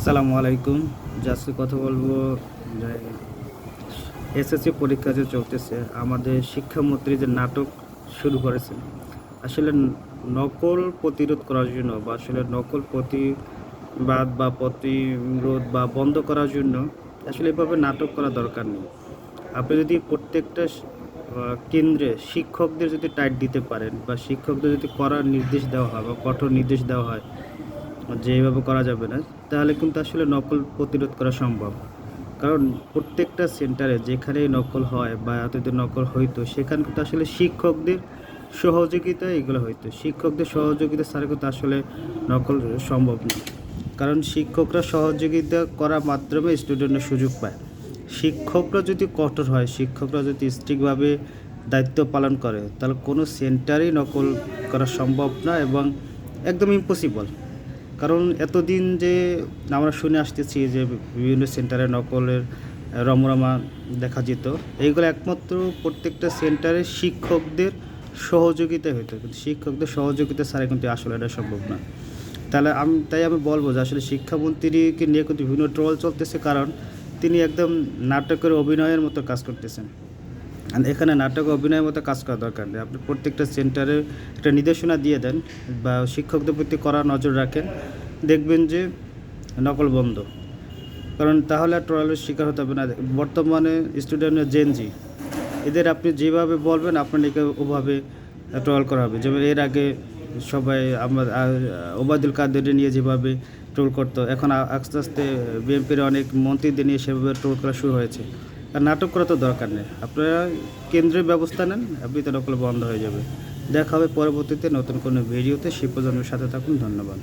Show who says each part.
Speaker 1: আসসালামু আলাইকুম। আজকে কথা বলবো যে এসএসসি পরীক্ষা যে চলতেছে, আমাদের শিক্ষামন্ত্রী যে নাটক শুরু করেছেন, আসলে নকল প্রতিরোধ করার জন্য বা আসলে নকল প্রতিবাদ বা প্রতিরোধ বা বন্ধ করার জন্য আসলে এভাবে নাটক করা দরকার নেই। আপনি যদি প্রত্যেকটা কেন্দ্রে শিক্ষকদের যদি টাইট দিতে পারেন বা শিক্ষকদের যদি করার নির্দেশ দেওয়া হয় বা কঠোর নির্দেশ দেওয়া হয় যে এভাবে করা যাবে না, তাহলে কিন্তু আসলে নকল প্রতিরোধ করা সম্ভব। কারণ প্রত্যেকটা সেন্টারে যেখানেই নকল হয় বা এতদিন নকল হইতো, সেখানে কিন্তু আসলে শিক্ষকদের সহযোগিতায় এগুলো হইতো। শিক্ষকদের সহযোগিতা ছাড়া কিন্তু আসলে নকল সম্ভব না। কারণ শিক্ষকরা সহযোগিতা করার মাধ্যমে স্টুডেন্টরা সুযোগ পায়। শিক্ষকরা যদি কঠোর হয়, শিক্ষকরা যদি স্ট্রিক্টভাবে দায়িত্ব পালন করে, তাহলে কোনো সেন্টারেই নকল করা সম্ভব না এবং একদম ইম্পসিবল। কারণ এতদিন যে আমরা শুনে আসতেছি যে বিভিন্ন সেন্টারে নকলের রমরমা দেখা যেত, এইগুলো একমাত্র প্রত্যেকটা সেন্টারে শিক্ষকদের সহযোগিতা হতো, কিন্তু শিক্ষকদের সহযোগিতা ছাড়া কিন্তু আসলে এটা সম্ভব না। তাই আমি বলবো যে আসলে শিক্ষামন্ত্রীকে নিয়ে কিন্তু বিভিন্ন ট্রল চলতেছে, কারণ তিনি একদম নাটকের অভিনয়ের মতো কাজ করতেছেন। আর এখানে নাটক অভিনয়ের মতো কাজ করা দরকার নেই। আপনি প্রত্যেকটা সেন্টারে একটা নির্দেশনা দিয়ে দেন বা শিক্ষকদের প্রতি কড়া নজর রাখেন, দেখবেন যে নকল বন্ধ। কারণ তাহলে আর ট্রলের শিকার হতে হবে না। বর্তমানে স্টুডেন্টের জেনজি, এদের আপনি যেভাবে বলবেন আপনাকে ওভাবে ট্রল করা হবে। যেমন এর আগে সবাই আমার ওবায়দুল কাদেরকে নিয়ে যেভাবে ট্রোল করতো, এখন আস্তে আস্তে বিএনপির অনেক মন্ত্রীদের নিয়ে সেভাবে ট্রোল করা শুরু হয়েছে। আর নাটক করা তো দরকার নেই, আপনারা কেন্দ্রের ব্যবস্থা নেন, আপনি তো নকল বন্ধ হয়ে যাবে। দেখা হবে পরবর্তীতে নতুন কোনো ভিডিওতে। সে পর্যন্ত সাথে থাকুন। ধন্যবাদ।